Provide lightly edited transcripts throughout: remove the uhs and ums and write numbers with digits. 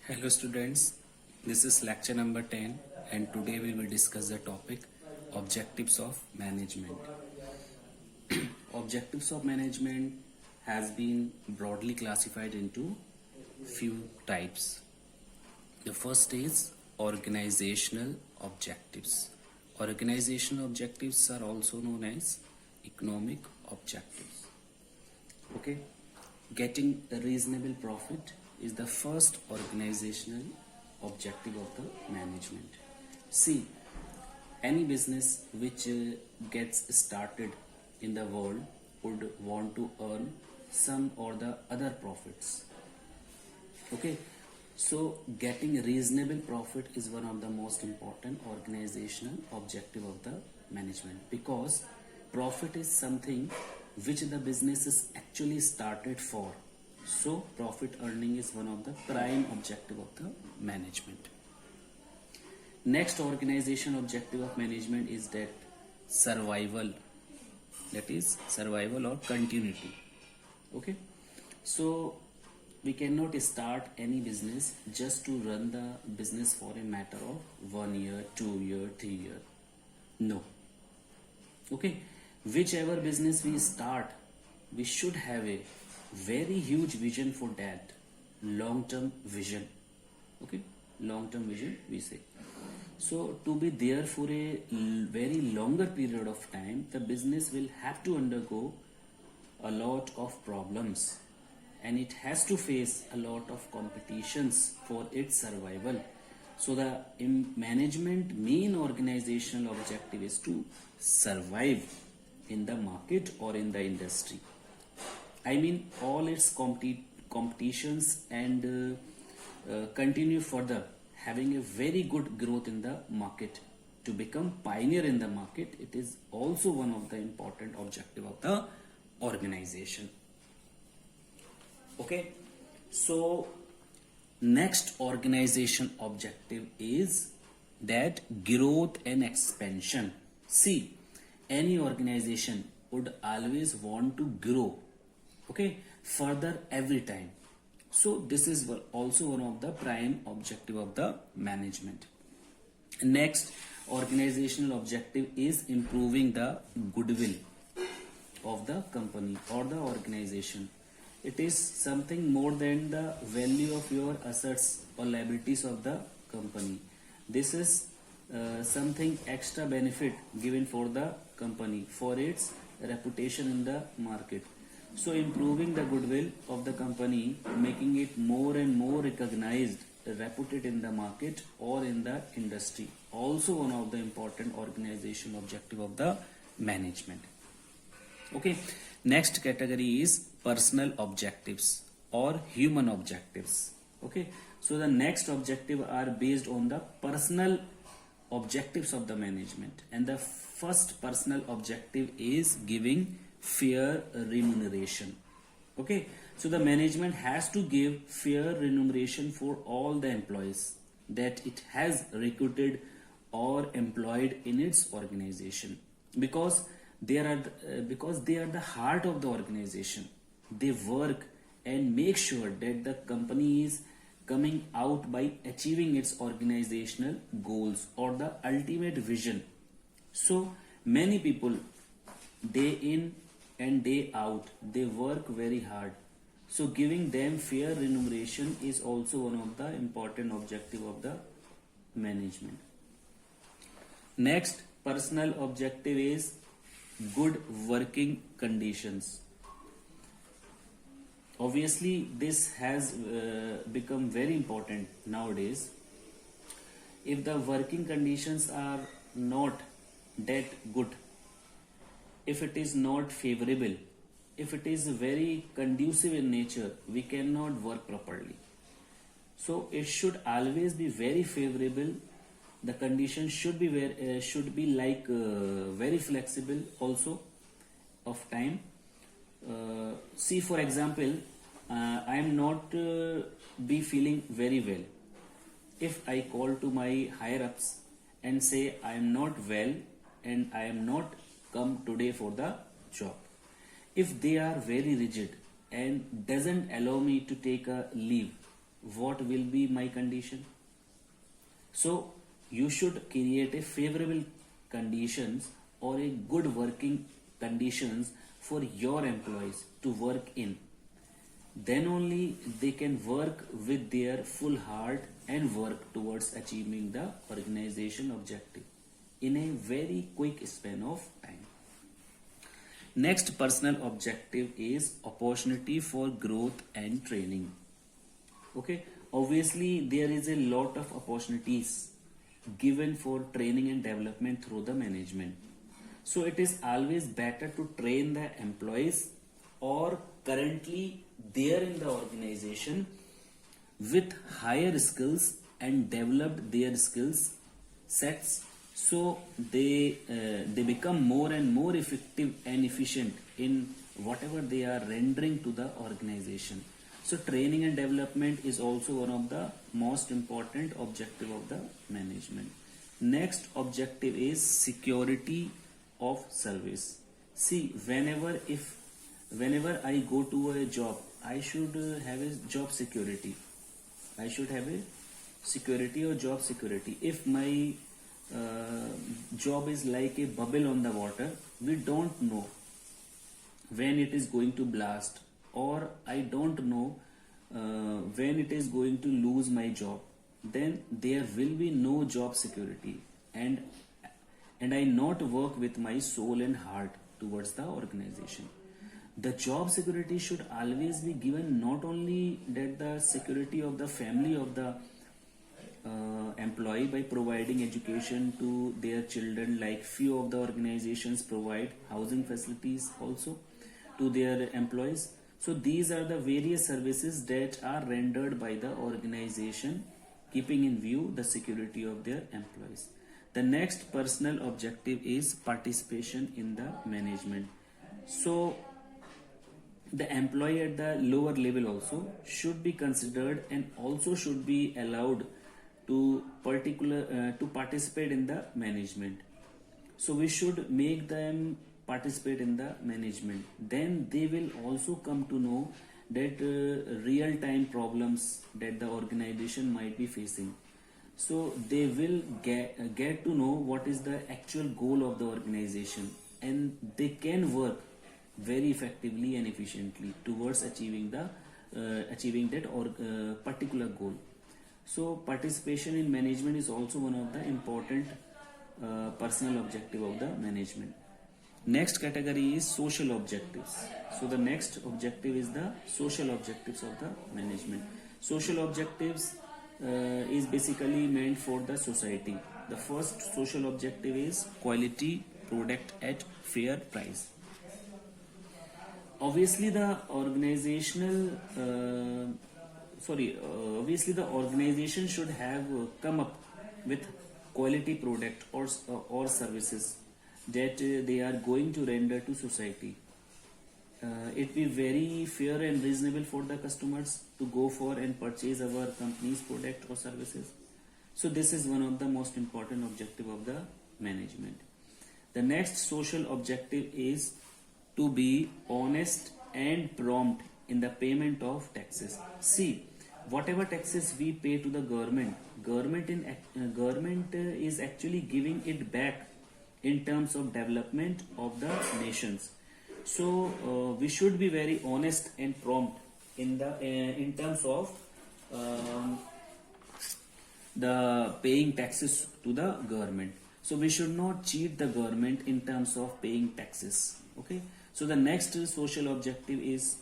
Hello students, this is lecture number 10 and today we will discuss the topic objectives of management. Objectives of management has been broadly classified into few types. The first is organizational objectives. Organizational objectives are also known as economic objectives. Okay, getting a reasonable profit is the first organizational objective of the management. See, any business which gets started in the world would want to earn some or the other profits. Okay, so getting reasonable profit is one of the most important organizational objective of the management, because profit is something which the business is actually started for. So profit earning is one of the prime objective of the management. Next organization objective of management is that survival, that is survival or continuity. Okay, so we cannot start any business just to run the business for a matter of 1 year, 2 year, 3 year. No. Okay, whichever business we start, we should have a very huge vision for that, long-term vision. Okay, long-term vision we say. So to be there for a very longer period of time, the business will have to undergo a lot of problems and it has to face a lot of competitions for its survival. So the management main organizational objective is to survive in the market or in the industry. I mean all its competitions and continue further, having a very good growth in the market. To become pioneer in the market, it is also one of the important objective of the organization. Okay, so next organization objective is that growth and expansion. See, any organization would always want to grow, okay, further every time. So this is also one of the prime objective of the management. Next organizational objective is improving the goodwill of the company or the organization. It is something more than the value of your assets or liabilities of the company. This is something extra benefit given for the company for its reputation in the market. So improving the goodwill of the company, making it more and more recognized, reputed in the market or in the industry, also one of the important organizational objective of the management. Okay, next category is personal objectives or human objectives. Okay, so the next objective are based on the personal objectives of the management, and the first personal objective is giving fair remuneration. Okay, so the management has to give fair remuneration for all the employees that it has recruited or employed in its organization, because they are the heart of the organization. They work and make sure that the company is coming out by achieving its organizational goals or the ultimate vision. So many people, day in and day out, they work very hard. So giving them fair remuneration is also one of the important objective of the management. Next personal objective is good working conditions. Obviously this has become very important nowadays. If the working conditions are not that good, if it is not favorable, if it is very conducive in nature, we cannot work properly. So it should always be very favorable. The conditions should be very flexible also of time. See, for example, I am not be feeling very well. If I call to my higher ups and say I am not well and I am not come today for the job, if they are very rigid and doesn't allow me to take a leave, what will be my condition. So you should create a favorable conditions or a good working conditions for your employees to work in. Then only they can work with their full heart and work towards achieving the organization objective in a very quick span of time. Next personal objective is opportunity for growth and training. Okay, obviously there is a lot of opportunities given for training and development through the management. So it is always better to train the employees or currently there in the organization with higher skills and develop their skills sets, so they become more and more effective and efficient in whatever they are rendering to the organization. So training and development is also one of the most important objective of the management. Next objective is security of service. See, whenever I go to a job, I should have a job security. I should have a security or job security. If my job is like a bubble on the water, we don't know when it is going to blast, or I don't know when it is going to lose my job, then there will be no job security, and I not work with my soul and heart towards the organization. The job security should always be given, not only that the security of the family of the employee by providing education to their children, like few of the organizations provide housing facilities also to their employees. So these are the various services that are rendered by the organization, keeping in view the security of their employees. The next personal objective is participation in the management. So the employee at the lower level also should be considered and also should be allowed to participate in the management. So we should make them participate in the management. Then they will also come to know that real time problems that the organization might be facing. So they will get to know what is the actual goal of the organization, and they can work very effectively and efficiently towards achieving that or particular goal. So participation in management is also one of the important personal objective of the management. Next category is social objectives. So the next objective is the social objectives of the management. Social objectives is basically meant for the society. The first social objective is quality product at fair price. Obviously the organization should have come up with quality product or services that they are going to render to society. It be very fair and reasonable for the customers to go for and purchase our company's product or services. So this is one of the most important objective of the management. The next social objective is to be honest and prompt in the payment of taxes. See, whatever taxes we pay to the government is actually giving it back in terms of development of the nations. So we should be very honest and prompt in terms of the paying taxes to the government. So we should not cheat the government in terms of paying taxes. Okay. So the next social objective is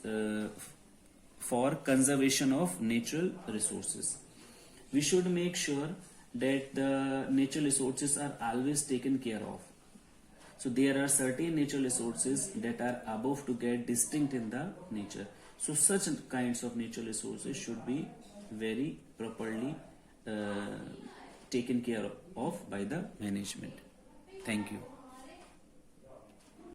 for conservation of natural resources. We should make sure that the natural resources are always taken care of. So there are certain natural resources that are above to get distinct in the nature. So such kinds of natural resources should be very properly taken care of by the management. Thank you.